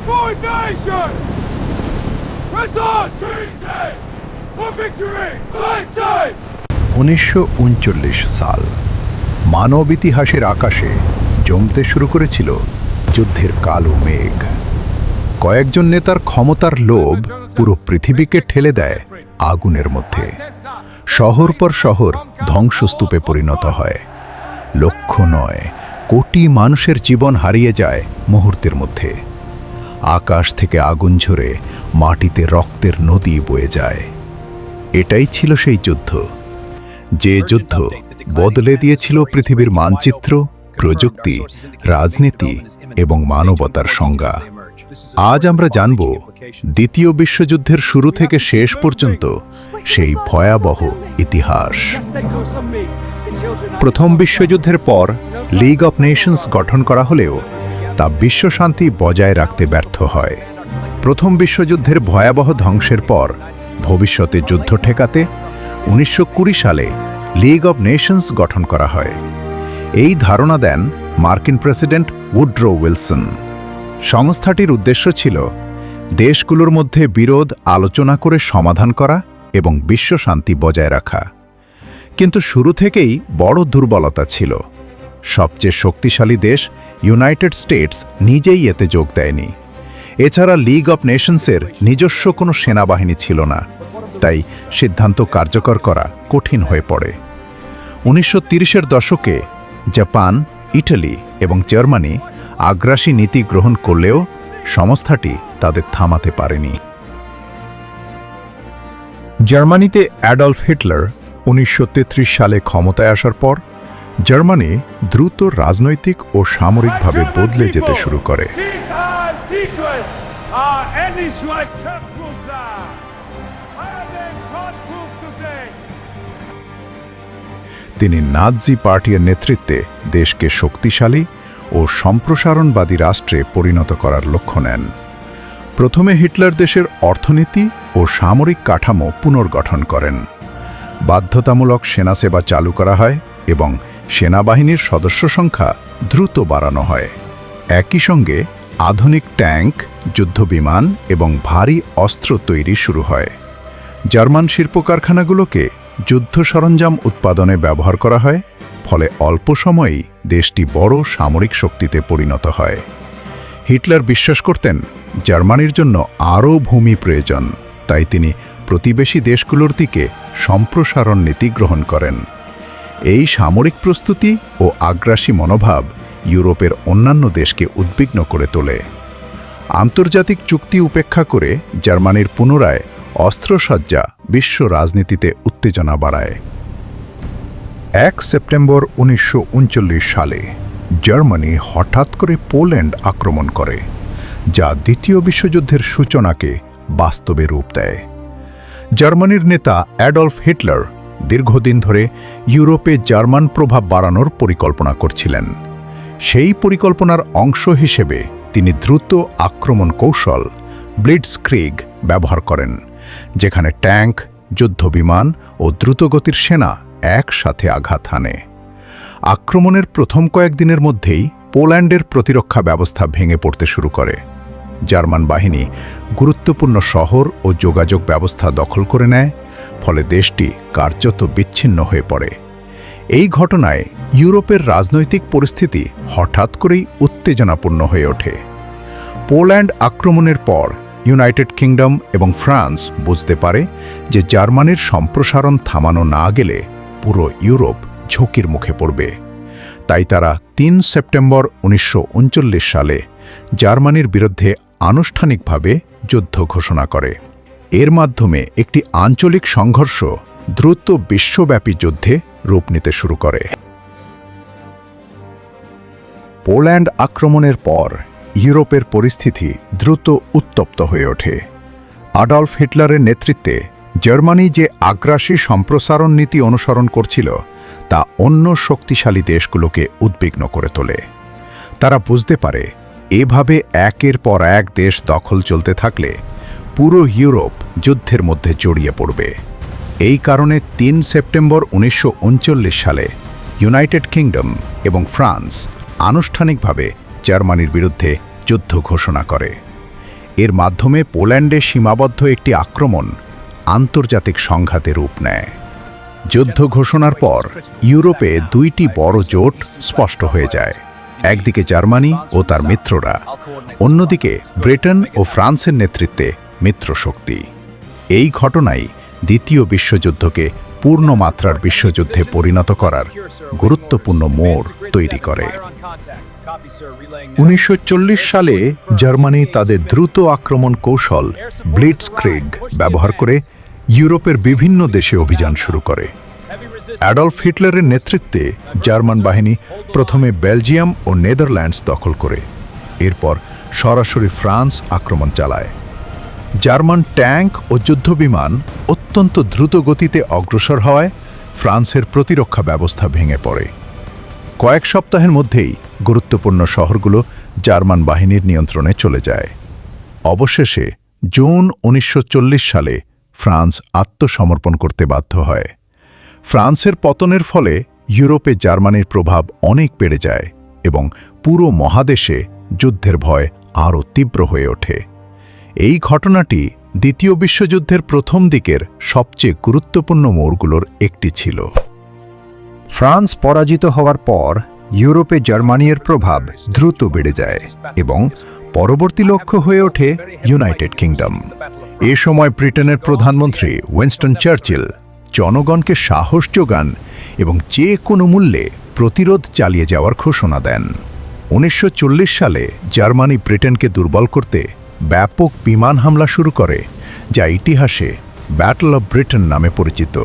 for nation! Press on! For victory! Fight side! 1939 সাল মানব ইতিহাসের আকাশে জমতে শুরু করেছিল যুদ্ধের কালো মেঘ। কয়েকজন নেতার ক্ষমতার লোভ পুরো পৃথিবীকে ঠেলে দেয় আগুনের মধ্যে। শহর পর শহর ধ্বংসস্তূপে পরিণত হয়। লক্ষ নয়, কোটি মানুষের জীবন হারিয়ে যায় মুহূর্তের মধ্যে। আকাশ থেকে আগুন ঝরে মাটিতে রক্তের নদী বয়ে যায়। এটাই ছিল সেই যুদ্ধ, যে যুদ্ধ বদলে দিয়েছিল পৃথিবীর মানচিত্র, প্রযুক্তি, রাজনীতি এবং মানবতার সংজ্ঞা। আজ আমরা জানব দ্বিতীয় বিশ্বযুদ্ধের শুরু থেকে শেষ পর্যন্ত সেই ভয়াবহ ইতিহাস। প্রথম বিশ্বযুদ্ধের পর লিগ অফ নেশনস গঠন করা হলেও তা বিশ্বশান্তি বজায় রাখতে ব্যর্থ হয়। প্রথম বিশ্বযুদ্ধের ভয়াবহ ধ্বংসের পর ভবিষ্যতে যুদ্ধ ঠেকাতে 1920 সালে লিগ অফ নেশনস গঠন করা হয়। এই ধারণা দেন মার্কিন প্রেসিডেন্ট উড্রো উইলসন। সংস্থাটির উদ্দেশ্য ছিল দেশগুলোর মধ্যে বিরোধ আলোচনা করে সমাধান করা এবং বিশ্ব শান্তি বজায় রাখা। কিন্তু শুরু থেকেই বড় দুর্বলতা ছিল। সবচেয়ে শক্তিশালী দেশ ইউনাইটেড স্টেটস নিজেই এতে যোগ দেয়নি। এছাড়া লিগ অফ নেশনসের নিজস্ব কোনো সেনাবাহিনী ছিল না, তাই সিদ্ধান্ত কার্যকর করা কঠিন হয়ে পড়ে। 1930-এর দশকে জাপান, ইটালি এবং জার্মানি আগ্রাসী নীতি গ্রহণ করলেও সংস্থাটি তাদের থামাতে পারেনি। জার্মানিতে অ্যাডলফ হিটলার 1933 সালে ক্ষমতায় আসার পর জার্মানি দ্রুত রাজনৈতিক ও সামরিকভাবে বদলে যেতে শুরু করে। তিনি নাৎজি পার্টির নেতৃত্বে দেশকে শক্তিশালী ও সম্প্রসারণবাদী রাষ্ট্রে পরিণত করার লক্ষ্য নেন। প্রথমে হিটলার দেশের অর্থনীতি ও সামরিক কাঠামো পুনর্গঠন করেন। বাধ্যতামূলক সেনাসেবা চালু করা হয় এবং সেনাবাহিনীর সদস্য সংখ্যা দ্রুত বাড়ানো হয়। একই সঙ্গে আধুনিক ট্যাঙ্ক, যুদ্ধবিমান এবং ভারী অস্ত্র তৈরি শুরু হয়। জার্মান শিল্প কারখানাগুলোকে যুদ্ধ সরঞ্জাম উৎপাদনে ব্যবহার করা হয়, ফলে অল্প সময়েই দেশটি বড় সামরিক শক্তিতে পরিণত হয়। হিটলার বিশ্বাস করতেন জার্মানির জন্য আরও ভূমি প্রয়োজন, তাই তিনি প্রতিবেশী দেশগুলোর দিকে সম্প্রসারণ নীতি গ্রহণ করেন। এই সামরিক প্রস্তুতি ও আগ্রাসী মনোভাব ইউরোপের অন্যান্য দেশকে উদ্বিগ্ন করে তোলে। আন্তর্জাতিক চুক্তি উপেক্ষা করে জার্মানির পুনরায় অস্ত্রসজ্জা বিশ্ব রাজনীতিতে উত্তেজনা বাড়ায়। 1 সেপ্টেম্বর 1939 সালে জার্মানি হঠাৎ করে পোল্যান্ড আক্রমণ করে, যা দ্বিতীয় বিশ্বযুদ্ধের সূচনাকে বাস্তবে রূপ দেয়। জার্মানির নেতা অ্যাডলফ হিটলার দীর্ঘদিন ধরে ইউরোপে জার্মান প্রভাব বাড়ানোর পরিকল্পনা করছিলেন। সেই পরিকল্পনার অংশ হিসেবে তিনি দ্রুত আক্রমণ কৌশল ব্লিটজক্রিগ ব্যবহার করেন, যেখানে ট্যাঙ্ক, যুদ্ধবিমান ও দ্রুতগতির সেনা একসাথে আঘাত হানে। আক্রমণের প্রথম কয়েকদিনের মধ্যেই পোল্যান্ডের প্রতিরক্ষা ব্যবস্থা ভেঙে পড়তে শুরু করে। জার্মান বাহিনী গুরুত্বপূর্ণ শহর ও যোগাযোগ ব্যবস্থা দখল করে নেয়, ফলে দেশটি কার্যত বিচ্ছিন্ন হয়ে পড়ে। এই ঘটনায় ইউরোপের রাজনৈতিক পরিস্থিতি হঠাৎ করেই উত্তেজনাপূর্ণ হয়ে ওঠে। পোল্যান্ড আক্রমণের পর ইউনাইটেড কিংডম এবং ফ্রান্স বুঝতে পারে যে জার্মানির সম্প্রসারণ থামানো না গেলে পুরো ইউরোপ ঝুঁকির মুখে পড়বে। তাই তারা 3 সেপ্টেম্বর 1939 সালে জার্মানির বিরুদ্ধে আনুষ্ঠানিকভাবে যুদ্ধ ঘোষণা করে। এর মাধ্যমে একটি আঞ্চলিক সংঘর্ষ দ্রুত বিশ্বব্যাপী যুদ্ধে রূপ নিতে শুরু করে। পোল্যান্ড আক্রমণের পর ইউরোপের পরিস্থিতি দ্রুত উত্তপ্ত হয়ে ওঠে। আডলফ হিটলারের নেতৃত্বে জার্মানি যে আগ্রাসী সম্প্রসারণ নীতি অনুসরণ করছিল তা অন্য শক্তিশালী দেশগুলোকে উদ্বিগ্ন করে তোলে। তারা বুঝতে পারে এভাবে একের পর এক দেশ দখল চলতে থাকলে পুরো ইউরোপ যুদ্ধের মধ্যে জড়িয়ে পড়বে। এই কারণে 3 সেপ্টেম্বর 1939 সালে ইউনাইটেড কিংডম এবং ফ্রান্স আনুষ্ঠানিকভাবে জার্মানির বিরুদ্ধে যুদ্ধ ঘোষণা করে। এর মাধ্যমে পোল্যান্ডে সীমাবদ্ধ একটি আক্রমণ আন্তর্জাতিক সংঘাতে রূপ নেয়। যুদ্ধ ঘোষণার পর ইউরোপে দুইটি বড় জোট স্পষ্ট হয়ে যায়। একদিকে জার্মানি ও তার মিত্ররা, অন্যদিকে ব্রিটেন ও ফ্রান্সের নেতৃত্বে মিত্রশক্তি। এই ঘটনাই দ্বিতীয় বিশ্বযুদ্ধকে পূর্ণমাত্রার বিশ্বযুদ্ধে পরিণত করার গুরুত্বপূর্ণ মোড় তৈরি করে। 1940 সালে জার্মানি তাদের দ্রুত আক্রমণ কৌশল ব্লিটজক্রিগ ব্যবহার করে ইউরোপের বিভিন্ন দেশে অভিযান শুরু করে। অ্যাডলফ হিটলারের নেতৃত্বে জার্মান বাহিনী প্রথমে বেলজিয়াম ও নেদারল্যান্ডস দখল করে, এরপর সরাসরি ফ্রান্স আক্রমণ চালায়। জার্মান ট্যাঙ্ক ও যুদ্ধবিমান অত্যন্ত দ্রুত গতিতে অগ্রসর হওয়ায় ফ্রান্সের প্রতিরক্ষা ব্যবস্থা ভেঙে পড়ে। কয়েক সপ্তাহের মধ্যেই গুরুত্বপূর্ণ শহরগুলো জার্মান বাহিনীর নিয়ন্ত্রণে চলে যায়। অবশেষে জুন 1940 সালে ফ্রান্স আত্মসমর্পণ করতে বাধ্য হয়। ফ্রান্সের পতনের ফলে ইউরোপে জার্মানির প্রভাব অনেক বেড়ে যায় এবং পুরো মহাদেশে যুদ্ধের ভয় আরও তীব্র হয়ে ওঠে। এই ঘটনাটি দ্বিতীয় বিশ্বযুদ্ধের প্রথম দিকের সবচেয়ে গুরুত্বপূর্ণ মোড়গুলোর একটি ছিল। ফ্রান্স পরাজিত হওয়ার পর ইউরোপে জার্মানির প্রভাব দ্রুত বেড়ে যায় এবং পরবর্তী লক্ষ্য হয়ে ওঠে ইউনাইটেড কিংডম। এ সময় ব্রিটেনের প্রধানমন্ত্রী উইনস্টন চার্চিল জনগণকে সাহস যোগান এবং যে কোনো মূল্যে প্রতিরোধ চালিয়ে যাওয়ার ঘোষণা দেন। 1940 সালে জার্মানি ব্রিটেনকে দুর্বল করতে ব্যাপক বিমান হামলা শুরু করে, যা ইতিহাসে ব্যাটল অব ব্রিটেন নামে পরিচিত।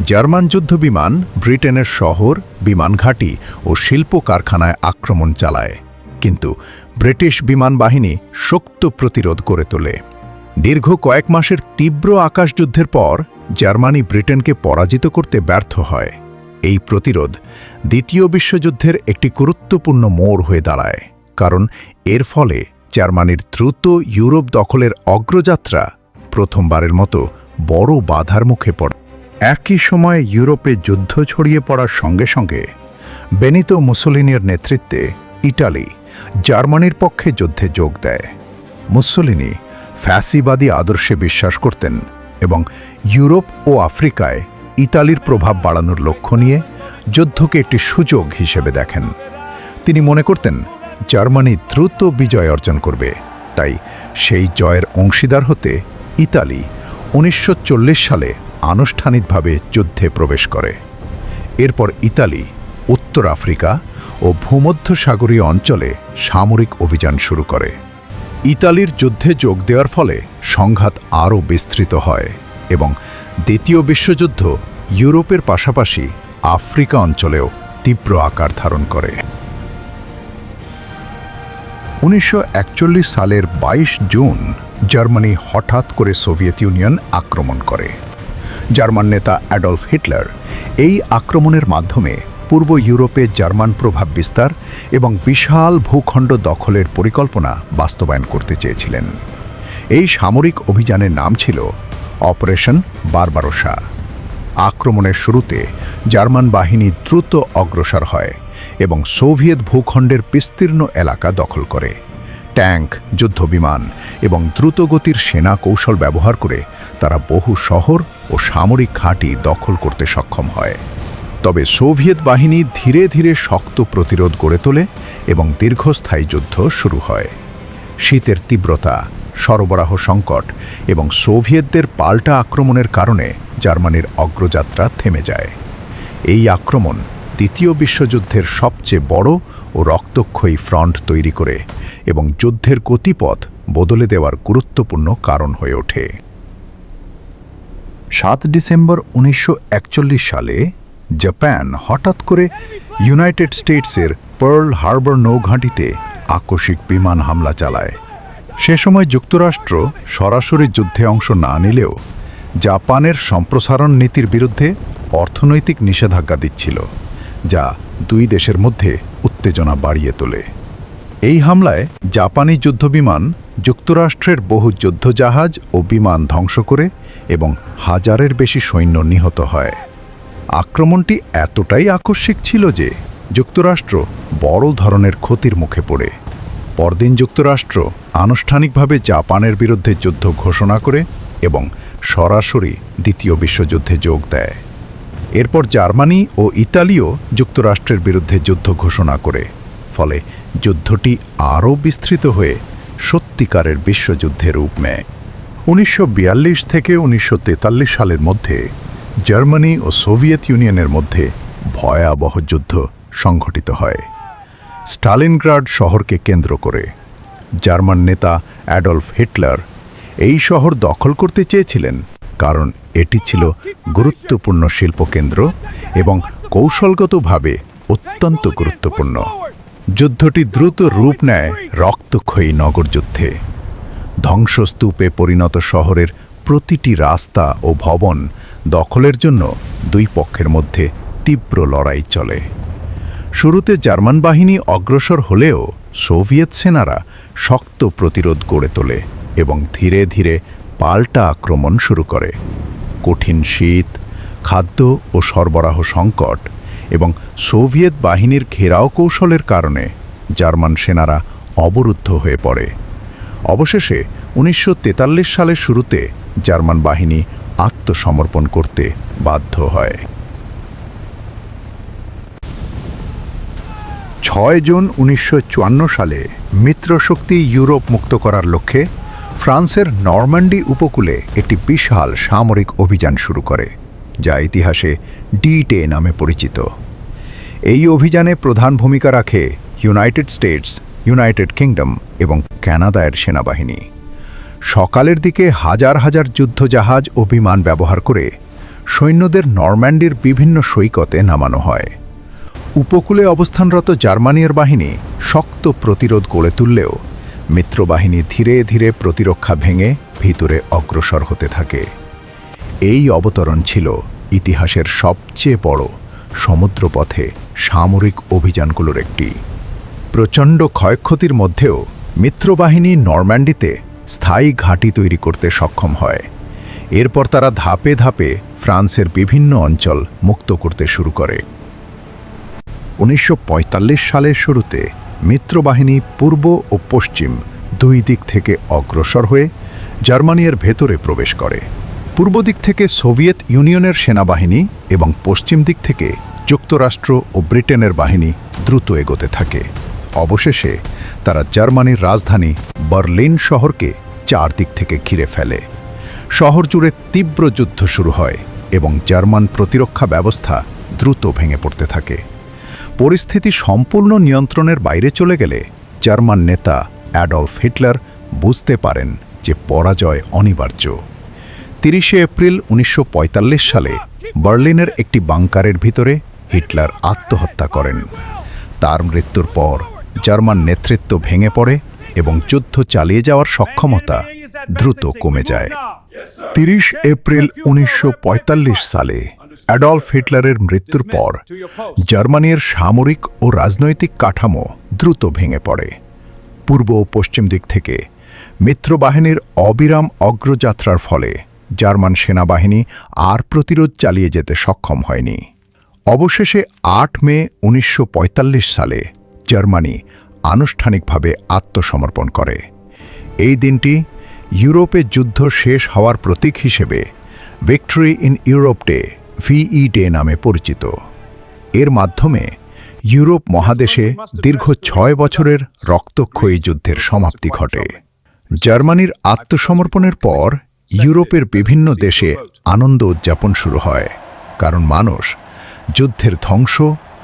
জার্মান যুদ্ধবিমান ব্রিটেনের শহর, বিমান ঘাঁটি ও শিল্প কারখানায় আক্রমণ চালায়, কিন্তু ব্রিটিশ বিমান বাহিনী শক্ত প্রতিরোধ গড়ে তোলে। দীর্ঘ কয়েক মাসের তীব্র আকাশযুদ্ধের পর জার্মানি ব্রিটেনকে পরাজিত করতে ব্যর্থ হয়। এই প্রতিরোধ দ্বিতীয় বিশ্বযুদ্ধের একটি গুরুত্বপূর্ণ মোড় হয়ে দাঁড়ায়, কারণ এর ফলে জার্মানির দ্রুত ইউরোপ দখলের অগ্রযাত্রা প্রথমবারের মতো বড় বাধার মুখে পড়ে। একই সময়ে ইউরোপে যুদ্ধ ছড়িয়ে পড়ার সঙ্গে সঙ্গে বেনিতো মুসোলিনির নেতৃত্বে ইটালি জার্মানির পক্ষে যুদ্ধে যোগ দেয়। মুসোলিনি ফ্যাসিবাদী আদর্শে বিশ্বাস করতেন এবং ইউরোপ ও আফ্রিকায় ইতালির প্রভাব বাড়ানোর লক্ষ্য নিয়ে যুদ্ধকে একটি সুযোগ হিসেবে দেখেন। তিনি মনে করতেন জার্মানি দ্রুত বিজয় অর্জন করবে, তাই সেই জয়ের অংশীদার হতে ইতালি 1940 সালে আনুষ্ঠানিকভাবে যুদ্ধে প্রবেশ করে। এরপর ইতালি উত্তর আফ্রিকা ও ভূমধ্যসাগরীয় অঞ্চলে সামরিক অভিযান শুরু করে। ইতালির যুদ্ধে যোগ দেওয়ার ফলে সংঘাত আরও বিস্তৃত হয় এবং দ্বিতীয় বিশ্বযুদ্ধ ইউরোপের পাশাপাশি আফ্রিকা অঞ্চলেও তীব্র আকার ধারণ করে। 1941 সালের 22 জুন জার্মানি হঠাৎ করে সোভিয়েত ইউনিয়ন আক্রমণ করে। জার্মান নেতা অ্যাডলফ হিটলার এই আক্রমণের মাধ্যমে পূর্ব ইউরোপে জার্মান প্রভাব বিস্তার এবং বিশাল ভূখণ্ড দখলের পরিকল্পনা বাস্তবায়ন করতে চেয়েছিলেন। এই সামরিক অভিযানের নাম ছিল অপারেশন বারবারোসা। আক্রমণের শুরুতে জার্মান বাহিনী দ্রুত অগ্রসর হয় এবং সোভিয়েত ভূখণ্ডের বিস্তীর্ণ এলাকা দখল করে। ট্যাঙ্ক, যুদ্ধবিমান এবং দ্রুতগতির সেনা কৌশল ব্যবহার করে তারা বহু শহর ও সামরিক ঘাঁটি দখল করতে সক্ষম হয়। তবে সোভিয়েত বাহিনী ধীরে ধীরে শক্ত প্রতিরোধ গড়ে তোলে এবং দীর্ঘস্থায়ী যুদ্ধ শুরু হয়। শীতের তীব্রতা, সরবরাহ সংকট এবং সোভিয়েতদের পাল্টা আক্রমণের কারণে জার্মানির অগ্রযাত্রা থেমে যায়। এই আক্রমণ দ্বিতীয় বিশ্বযুদ্ধের সবচেয়ে বড় ও রক্তক্ষয়ী ফ্রন্ট তৈরি করে এবং যুদ্ধের গতিপথ বদলে দেওয়ার গুরুত্বপূর্ণ কারণ হয়ে ওঠে। 7 ডিসেম্বর 1941 সালে জাপান হঠাৎ করে ইউনাইটেড স্টেটসের পার্ল হারবার নৌঘাঁটিতে আকস্মিক বিমান হামলা চালায়। সে সময় যুক্তরাষ্ট্র সরাসরি যুদ্ধে অংশ না নিলেও জাপানের সম্প্রসারণ নীতির বিরুদ্ধে অর্থনৈতিক নিষেধাজ্ঞা দিচ্ছিল, যা দুই দেশের মধ্যে উত্তেজনা বাড়িয়ে তোলে। এই হামলায় জাপানি যুদ্ধবিমান যুক্তরাষ্ট্রের বহু যুদ্ধজাহাজ ও বিমান ধ্বংস করে এবং হাজারের বেশি সৈন্য নিহত হয়। আক্রমণটি এতটাই আকস্মিক ছিল যে যুক্তরাষ্ট্র বড় ধরনের ক্ষতির মুখে পড়ে। পরদিন যুক্তরাষ্ট্র আনুষ্ঠানিকভাবে জাপানের বিরুদ্ধে যুদ্ধ ঘোষণা করে এবং সরাসরি দ্বিতীয় বিশ্বযুদ্ধে যোগ দেয়। এরপর জার্মানি ও ইতালিও যুক্তরাষ্ট্রের বিরুদ্ধে যুদ্ধ ঘোষণা করে, ফলে যুদ্ধটি আরও বিস্তৃত হয়ে সত্যিকারের বিশ্বযুদ্ধের রূপ নেয়। 1942 থেকে 1943 সালের মধ্যে জার্মানি ও সোভিয়েত ইউনিয়নের মধ্যে ভয়াবহ যুদ্ধ সংঘটিত হয়। স্টালিনগ্রাড শহরকে কেন্দ্র করে জার্মান নেতা অ্যাডলফ হিটলার এই শহর দখল করতে চেয়েছিলেন, কারণ এটি ছিল গুরুত্বপূর্ণ শিল্পকেন্দ্র এবং কৌশলগতভাবে অত্যন্ত গুরুত্বপূর্ণ। যুদ্ধটি দ্রুত রূপ নেয় রক্তক্ষয়ী নগরযুদ্ধে। ধ্বংসস্তূপে পরিণত শহরের প্রতিটি রাস্তা ও ভবন দখলের জন্য দুই পক্ষের মধ্যে তীব্র লড়াই চলে। শুরুতে জার্মান বাহিনী অগ্রসর হলেও সোভিয়েত সেনারা শক্ত প্রতিরোধ গড়ে তোলে এবং ধীরে ধীরে পাল্টা আক্রমণ শুরু করে। কঠিন শীত, খাদ্য ও সরবরাহ সংকট এবং সোভিয়েত বাহিনীর ঘেরাও কৌশলের কারণে জার্মান সেনারা অবরুদ্ধ হয়ে পড়ে। অবশেষে 1943 সালের শুরুতে জার্মান বাহিনী আত্মসমর্পণ করতে বাধ্য হয়। 6 জুন 1954 সালে মিত্রশক্তি ইউরোপ মুক্ত করার লক্ষ্যে ফ্রান্সের নরম্যান্ডি উপকূলে একটি বিশাল সামরিক অভিযান শুরু করে, যা ইতিহাসে ডি-ডে নামে পরিচিত। এই অভিযানে প্রধান ভূমিকা রাখে ইউনাইটেড স্টেটস, ইউনাইটেড কিংডম এবং কানাডার সেনাবাহিনী। সকালের দিকে হাজার হাজার যুদ্ধজাহাজ ও বিমান ব্যবহার করে সৈন্যদের নরম্যান্ডির বিভিন্ন সৈকতে নামানো হয়। উপকূলে অবস্থানরত জার্মানির বাহিনী শক্ত প্রতিরোধ গড়ে তুললেও মিত্রবাহিনী ধীরে ধীরে প্রতিরক্ষা ভেঙে ভিতরে অগ্রসর হতে থাকে। এই অবতরণ ছিল ইতিহাসের সবচেয়ে বড় সমুদ্রপথে সামরিক অভিযানগুলোর একটি। প্রচণ্ড ক্ষয়ক্ষতির মধ্যেও মিত্রবাহিনী নরম্যান্ডিতে স্থায়ী ঘাঁটি তৈরি করতে সক্ষম হয়। এরপর তারা ধাপে ধাপে ফ্রান্সের বিভিন্ন অঞ্চল মুক্ত করতে শুরু করে। 1945 সালের শুরুতে মিত্রবাহিনী পূর্ব ও পশ্চিম দুই দিক থেকে অগ্রসর হয়ে জার্মানির ভেতরে প্রবেশ করে। পূর্ব দিক থেকে সোভিয়েত ইউনিয়নের সেনাবাহিনী এবং পশ্চিম দিক থেকে যুক্তরাষ্ট্র ও ব্রিটেনের বাহিনী দ্রুত এগোতে থাকে। অবশেষে তারা জার্মানির রাজধানী বার্লিন শহরকে চারদিক থেকে ঘিরে ফেলে। শহর জুড়ে তীব্র যুদ্ধ শুরু হয় এবং জার্মান প্রতিরক্ষা ব্যবস্থা দ্রুত ভেঙে পড়তে থাকে। পরিস্থিতি সম্পূর্ণ নিয়ন্ত্রণের বাইরে চলে গেলে জার্মান নেতা অ্যাডলফ হিটলার বুঝতে পারেন যে পরাজয় অনিবার্য। 30 এপ্রিল 1945 সালে বার্লিনের একটি বাংকারের ভিতরে হিটলার আত্মহত্যা করেন। তার মৃত্যুর পর জার্মান নেতৃত্ব ভেঙে পড়ে এবং যুদ্ধ চালিয়ে যাওয়ার সক্ষমতা দ্রুত কমে যায়। 30 এপ্রিল 1945 সালে অ্যাডলফ হিটলারের মৃত্যুর পর জার্মানির সামরিক ও রাজনৈতিক কাঠামো দ্রুত ভেঙে পড়ে। পূর্ব ও পশ্চিম দিক থেকে মিত্রবাহিনীর অবিরাম অগ্রযাত্রার ফলে জার্মান সেনাবাহিনী আর প্রতিরোধ চালিয়ে যেতে সক্ষম হয়নি। অবশেষে 8 মে 1945 সালে জার্মানি আনুষ্ঠানিকভাবে আত্মসমর্পণ করে। এই দিনটি ইউরোপে যুদ্ধ শেষ হওয়ার প্রতীক হিসেবে victory in Europe day VE day নামে পরিচিত। এর মাধ্যমে ইউরোপ মহাদেশে দীর্ঘ 6 বছরের রক্তক্ষয়ী যুদ্ধের সমাপ্তি ঘটে। জার্মানির আত্মসমর্পণের পর ইউরোপের বিভিন্ন দেশে আনন্দ উদযাপন শুরু হয়, কারণ মানুষ যুদ্ধের ধ্বংস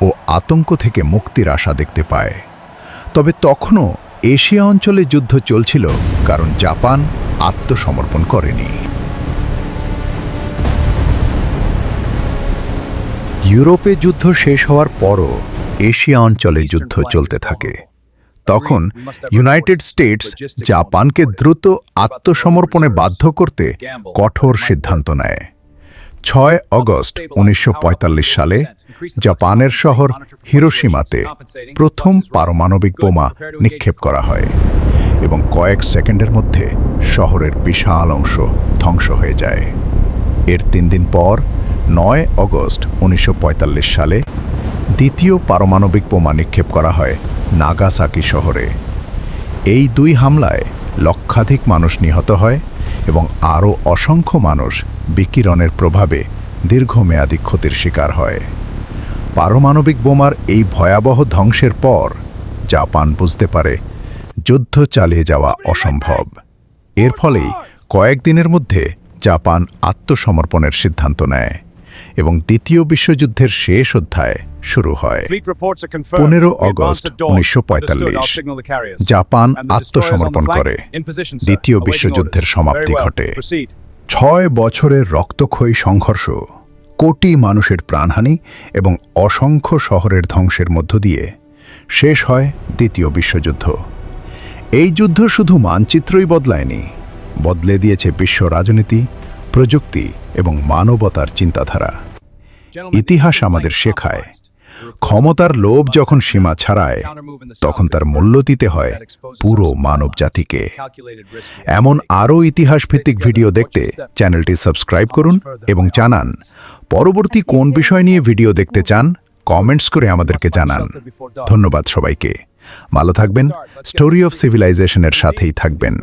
ও আতঙ্ক থেকে মুক্তির আশা দেখতে পায়। তবে তখনও এশিয়া অঞ্চলে যুদ্ধ চলছিল, কারণ জাপান আত্মসমর্পণ করেনি। ইউরোপে যুদ্ধ শেষ হওয়ার পরও এশিয়া অঞ্চলে যুদ্ধ চলতে থাকে। তখন ইউনাইটেড স্টেটস জাপানকে দ্রুত আত্মসমর্পণে বাধ্য করতে কঠোর সিদ্ধান্ত নেয়। 6 আগস্ট 1945 সালে জাপানের শহর হিরোশিমাতে প্রথম পারমাণবিক বোমা নিক্ষেপ করা হয় এবং কয়েক সেকেন্ডের মধ্যে শহরের বিশাল অংশ ধ্বংস হয়ে যায়। এর 3 দিন পর 9 আগস্ট 1945 সালে দ্বিতীয় পারমাণবিক বোমা নিক্ষেপ করা হয় নাগাসাকি শহরে। এই দুই হামলায় লক্ষাধিক মানুষ নিহত হয় এবং আরও অসংখ্য মানুষ বিকিরণের প্রভাবে দীর্ঘমেয়াদী ক্ষতির শিকার হয়। পারমাণবিক বোমার এই ভয়াবহ ধ্বংসের পর জাপান বুঝতে পারে যুদ্ধ চালিয়ে যাওয়া অসম্ভব। এর ফলেই কয়েকদিনের মধ্যে জাপান আত্মসমর্পণের সিদ্ধান্ত নেয় এবং দ্বিতীয় বিশ্বযুদ্ধের শেষ অধ্যায় শুরু হয়। 15 অগস্ট 1945 জাপান আত্মসমর্পণ করে। দ্বিতীয় বিশ্বযুদ্ধের সমাপ্তি ঘটে। 6 বছরের রক্তক্ষয়ী সংঘর্ষ, কোটি মানুষের প্রাণহানি এবং অসংখ্য শহরের ধ্বংসের মধ্য দিয়ে শেষ হয় দ্বিতীয় বিশ্বযুদ্ধ। এই যুদ্ধ শুধু মানচিত্রই বদলায়নি, বদলে দিয়েছে বিশ্ব রাজনীতি, প্রযুক্তি এবং মানবতার চিন্তাধারা। ইতিহাস আমাদের শেখায়, ক্ষমতার লোভ যখন সীমা ছাড়ায়, তখন তার মূল্য দিতে হয় পুরো মানব জাতিকে। এমন আরও ইতিহাসভিত্তিক ভিডিও দেখতে চ্যানেলটি সাবস্ক্রাইব করুন এবং জানান পরবর্তী কোন বিষয় নিয়ে ভিডিও দেখতে চান। কমেন্টস করে আমাদেরকে জানান। ধন্যবাদ সবাইকে। ভালো থাকবেন। স্টোরি অফ সিভিলাইজেশনের সাথেই থাকবেন।